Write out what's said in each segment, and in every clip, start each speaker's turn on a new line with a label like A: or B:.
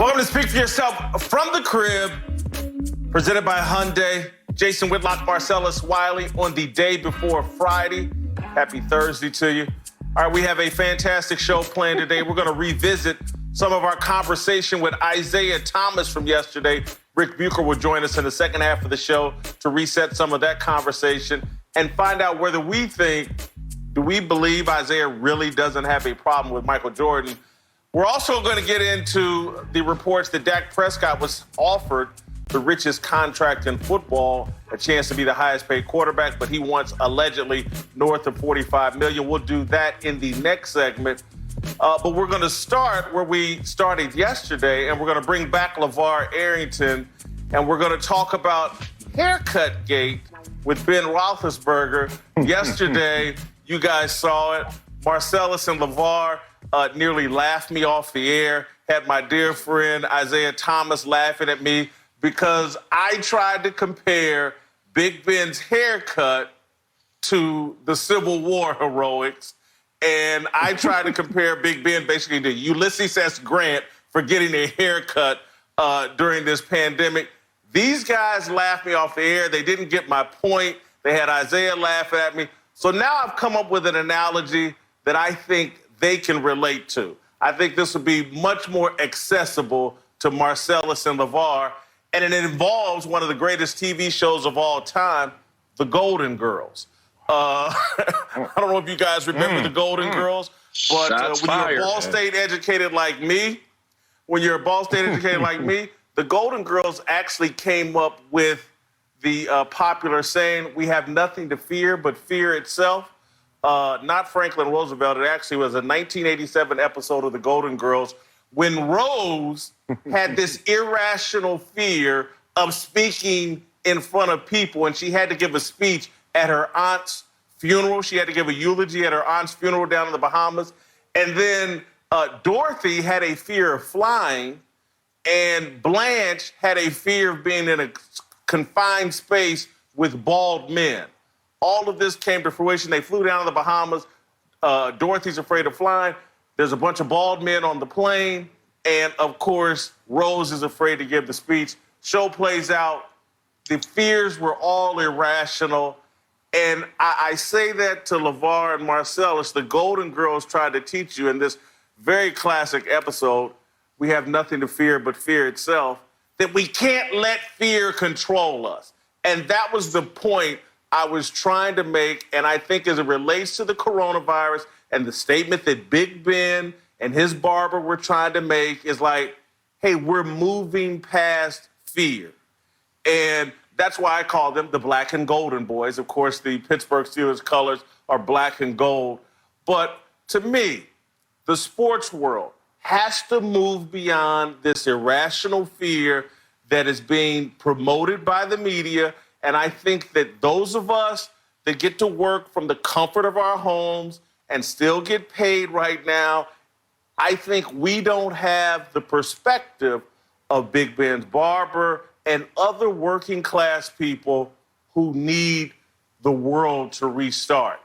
A: Welcome to Speak for Yourself from the Crib, presented by Hyundai. Jason Whitlock, Marcellus Wiley on the day before Friday. Happy Thursday to you. All right, we have a fantastic show planned today. We're going to revisit some of our conversation with Isaiah Thomas from yesterday. Rick Bucher will join us in the second half of the show to reset some of that conversation and find out whether we think, do we believe Isaiah really doesn't have a problem with Michael Jordan? We're also going to get into the reports that Dak Prescott was offered the richest contract in football, a chance to be the highest paid quarterback, but he wants allegedly north of $45 million. We'll do that in the next segment. But we're going to start where we started yesterday, and we're going to bring back LeVar Arrington, and we're going to talk about haircut gate with Ben Roethlisberger. Yesterday, you guys saw it. Marcellus and LeVar nearly laughed me off the air, had my dear friend Isaiah Thomas laughing at me because I tried to compare Big Ben's haircut to the Civil War heroics. And I tried to compare Big Ben basically to Ulysses S. Grant for getting a haircut during this pandemic. These guys laughed me off the air. They didn't get my point. They had Isaiah laughing at me. So now I've come up with an analogy that I think they can relate to. I think this would be much more accessible to Marcellus and LeVar. And it involves one of the greatest TV shows of all time, The Golden Girls. I don't know if you guys remember The Golden Girls, but when you're a Ball State educated like me, The Golden Girls actually came up with the popular saying, we have nothing to fear but fear itself. Not Franklin Roosevelt. It actually was a 1987 episode of The Golden Girls when Rose had this irrational fear of speaking in front of people, and she had to give a speech at her aunt's funeral. She had to give a eulogy at her aunt's funeral down in the Bahamas. And then Dorothy had a fear of flying, and Blanche had a fear of being in a confined space with bald men. All of this came to fruition. They flew down to the Bahamas. Dorothy's afraid of flying. There's a bunch of bald men on the plane. And, of course, Rose is afraid to give the speech. Show plays out. The fears were all irrational. And I say that to LeVar and Marcellus. The Golden Girls tried to teach you in this very classic episode, we have nothing to fear but fear itself, that we can't let fear control us. And that was the point I was trying to make. And I think as it relates to the coronavirus and the statement that Big Ben and his barber were trying to make is like, hey, we're moving past fear. And that's why I call them the black and golden boys. Of course, the Pittsburgh Steelers colors are black and gold. But to me, the sports world has to move beyond this irrational fear that is being promoted by the media. And I think that those of us that get to work from the comfort of our homes and still get paid right now, I think we don't have the perspective of Big Ben's barber and other working class people who need the world to restart.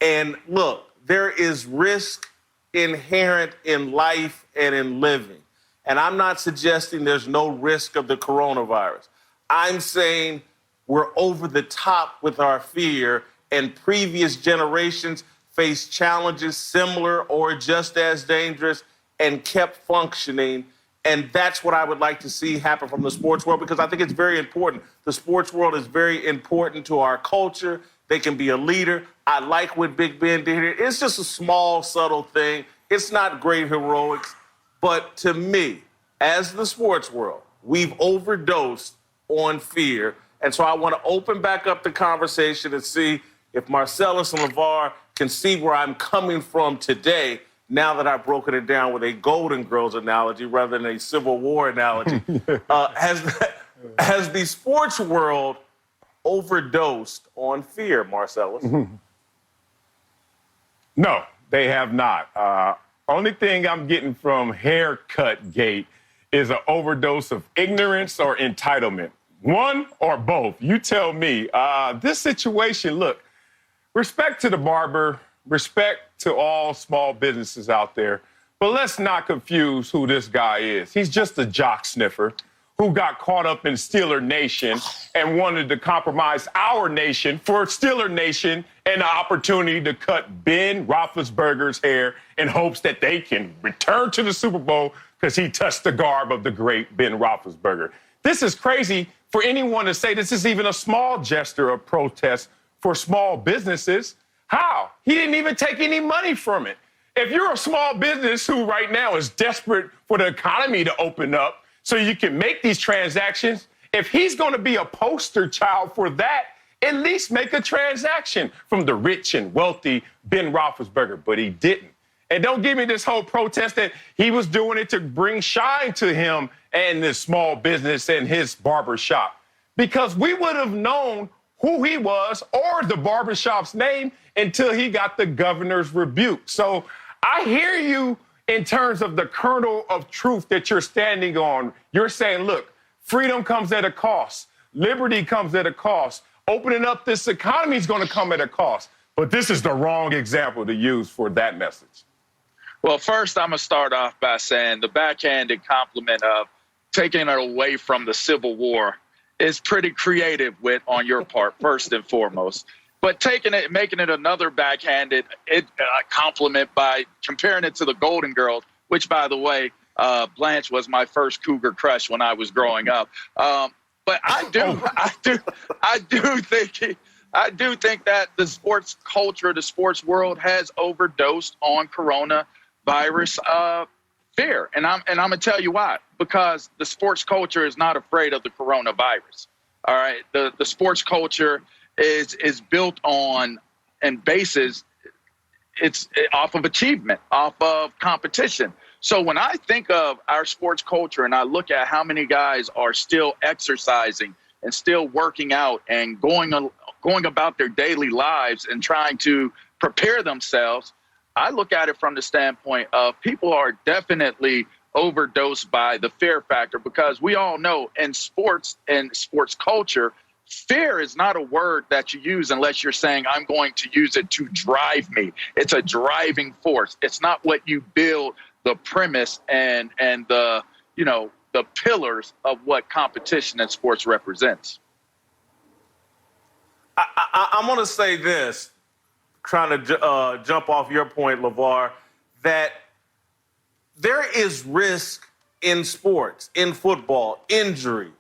A: And look, there is risk inherent in life and in living. And I'm not suggesting there's no risk of the coronavirus. I'm saying we're over the top with our fear, and previous generations faced challenges similar or just as dangerous and kept functioning. And that's what I would like to see happen from the sports world, because I think it's very important. The sports world is very important to our culture. They can be a leader. I like what Big Ben did here. It's just a small, subtle thing. It's not great heroics. But to me, as the sports world, we've overdosed on fear. And so I want to open back up the conversation and see if Marcellus and LeVar can see where I'm coming from today, now that I've broken it down with a Golden Girls analogy rather than a Civil War analogy. Has the sports world overdosed on fear, Marcellus?
B: No, they have not. Only thing I'm getting from haircut gate is an overdose of ignorance or entitlement. One or both. You tell me. This situation, look, respect to the barber, respect to all small businesses out there, But let's not confuse who this guy is. He's just a jock sniffer who got caught up in Steeler Nation and wanted to compromise our nation for Steeler Nation and the opportunity to cut Ben Roethlisberger's hair in hopes that they can return to the Super Bowl because he touched the garb of the great Ben Roethlisberger. This is crazy for anyone to say this is even a small gesture of protest for small businesses. How? He didn't even take any money from it. If you're a small business who right now is desperate for the economy to open up so you can make these transactions, if he's going to be a poster child for that, at least make a transaction from the rich and wealthy Ben Roethlisberger. But he didn't. And don't give me this whole protest that he was doing it to bring shine to him and this small business and his barber shop. Because we would have known who he was or the barbershop's name until he got the governor's rebuke. So I hear you in terms of the kernel of truth that you're standing on. You're saying, look, freedom comes at a cost. Liberty comes at a cost. Opening up this economy is going to come at a cost. But this is the wrong example to use for that message.
C: Well, first, I'm going to start off by saying the backhanded compliment of taking it away from the Civil War is pretty creative on your part, first and foremost. But making it another backhanded compliment by comparing it to the Golden Girls, which, by the way, Blanche was my first cougar crush when I was growing up. But I do think that the sports culture, the sports world has overdosed on coronavirus fear, and I'm gonna tell you why. Because the sports culture is not afraid of the coronavirus. All right, the sports culture is built on and bases it's off of achievement, off of competition. So when I think of our sports culture and I look at how many guys are still exercising and still working out and going about their daily lives and trying to prepare themselves, I look at it from the standpoint of people are definitely overdosed by the fear factor, because we all know in sports and sports culture, fear is not a word that you use unless you're saying, I'm going to use it to drive me. It's a driving force. It's not what you build the premise and the, the pillars of what competition in sports represents.
A: I'm going to say this, trying to jump off your point, LeVar, that there is risk in sports, in football, injury,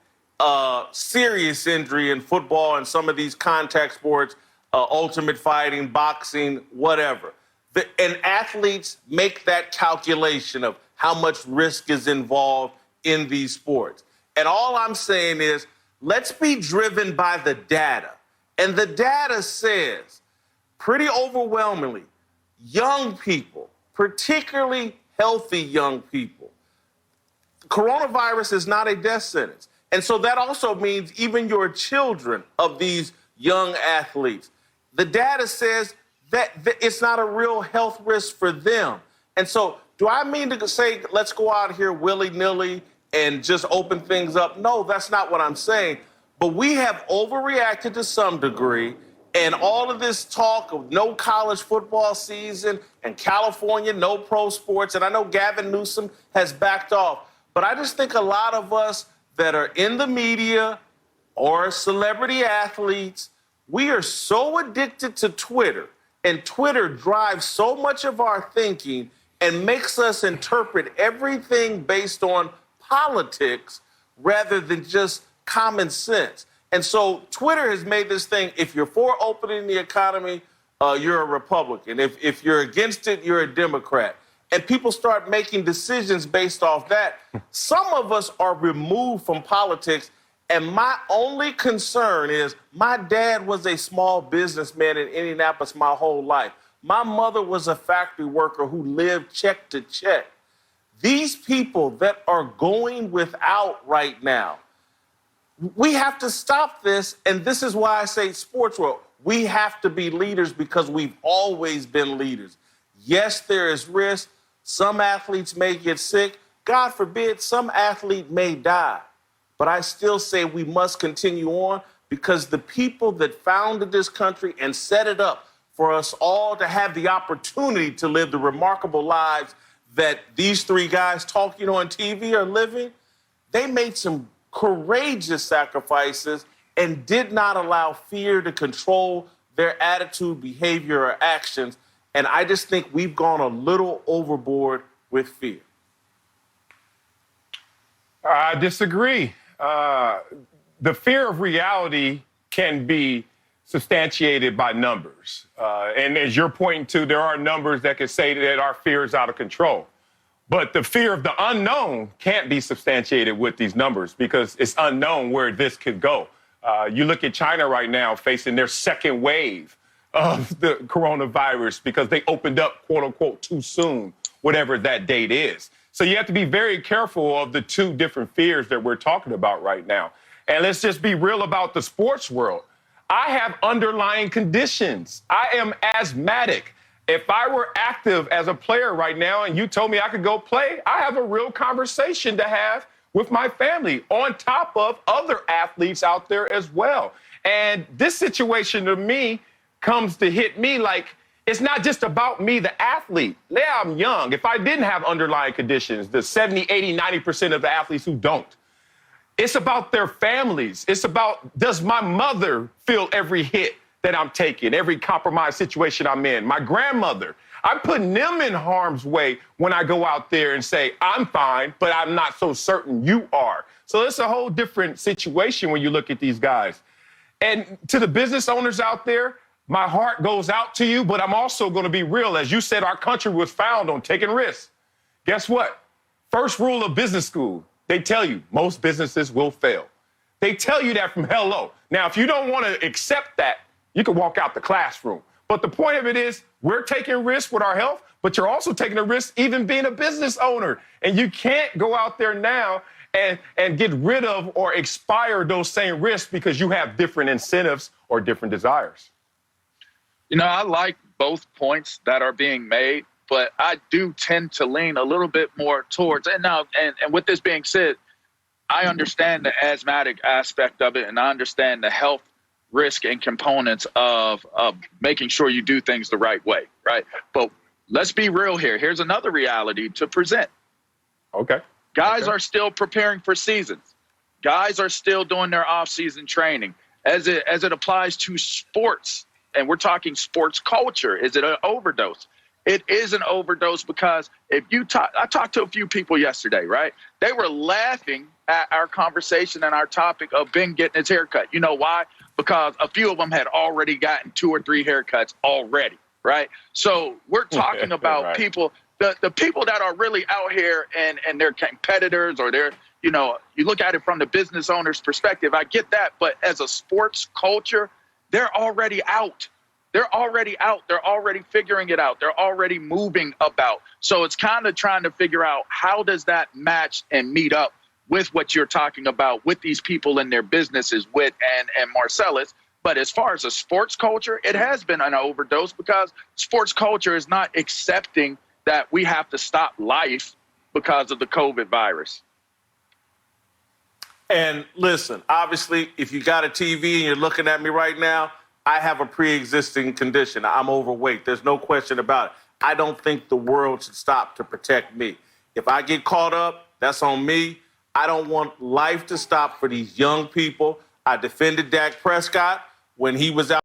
A: serious injury in football and some of these contact sports, ultimate fighting, boxing, whatever. And athletes make that calculation of how much risk is involved in these sports. And all I'm saying is, let's be driven by the data. And the data says, pretty overwhelmingly, young people, particularly healthy young people, coronavirus is not a death sentence. And so that also means even your children of these young athletes, the data says that it's not a real health risk for them. And so do I mean to say, let's go out here willy-nilly and just open things up? No, that's not what I'm saying. But we have overreacted to some degree, and all of this talk of no college football season and California, no pro sports, and I know Gavin Newsom has backed off, but I just think a lot of us that are in the media or celebrity athletes, we are so addicted to Twitter, and Twitter drives so much of our thinking and makes us interpret everything based on politics rather than just common sense. And so Twitter has made this thing, if you're for opening the economy, you're a Republican. If you're against it, you're a Democrat. And people start making decisions based off that. Some of us are removed from politics, and my only concern is my dad was a small businessman in Indianapolis my whole life. My mother was a factory worker who lived check to check. These people that are going without right now, we have to stop this, and this is why I say sports world. We have to be leaders because we've always been leaders. Yes, there is risk. Some athletes may get sick. God forbid, some athlete may die. But I still say we must continue on because the people that founded this country and set it up for us all to have the opportunity to live the remarkable lives that these three guys talking on TV are living, they made some courageous sacrifices and did not allow fear to control their attitude, behavior, or actions. And I just think we've gone a little overboard with fear.
B: I disagree. The fear of reality can be substantiated by numbers. And as you're pointing to, there are numbers that can say that our fear is out of control. But the fear of the unknown can't be substantiated with these numbers because it's unknown where this could go. You look at China right now facing their second wave of the coronavirus because they opened up, quote unquote, too soon, whatever that date is. So you have to be very careful of the two different fears that we're talking about right now. And let's just be real about the sports world. I have underlying conditions. I am asthmatic. If I were active as a player right now and you told me I could go play, I have a real conversation to have with my family on top of other athletes out there as well. And this situation to me comes to hit me like it's not just about me, the athlete. Yeah, I'm young. If I didn't have underlying conditions, the 70, 80, 90% of the athletes who don't, it's about their families. It's about, does my mother feel every hit that I'm taking, every compromised situation I'm in? My grandmother, I'm putting them in harm's way when I go out there and say, I'm fine, but I'm not so certain you are. So it's a whole different situation when you look at these guys. And to the business owners out there, my heart goes out to you, but I'm also going to be real. As you said, our country was founded on taking risks. Guess what? First rule of business school, they tell you most businesses will fail. They tell you that from hello. Now, if you don't want to accept that, you can walk out the classroom. But the point of it is we're taking risks with our health, but you're also taking a risk even being a business owner. And you can't go out there now and get rid of or expire those same risks because you have different incentives or different desires.
C: You know, I like both points that are being made, but I do tend to lean a little bit more towards, and with this being said, I understand the asthmatic aspect of it, and I understand the health risk and components of making sure you do things the right way, right? But let's be real here. Here's another reality to present.
B: Okay.
C: Guys are still preparing for seasons. Guys are still doing their off-season training. As it applies to sports, and we're talking sports culture, is it an overdose? It is an overdose because if you talk, I talked to a few people yesterday, right? They were laughing at our conversation and our topic of Ben getting his haircut. You know why? Because a few of them had already gotten 2 or 3 haircuts already, right? So we're talking about
B: right.
C: people, the people that are really out here and they're competitors or they're, you know, you look at it from the business owner's perspective. I get that. But as a sports culture, they're already out. They're already out. They're already figuring it out. They're already moving about. So it's kind of trying to figure out how does that match and meet up with what you're talking about with these people in their businesses with and Marcellus. But as far as a sports culture, it has been an overdose because sports culture is not accepting that we have to stop life because of the COVID virus.
A: And listen, obviously, if you got a TV and you're looking at me right now, I have a pre-existing condition. I'm overweight. There's no question about it. I don't think the world should stop to protect me. If I get caught up, that's on me. I don't want life to stop for these young people. I defended Dak Prescott when he was out.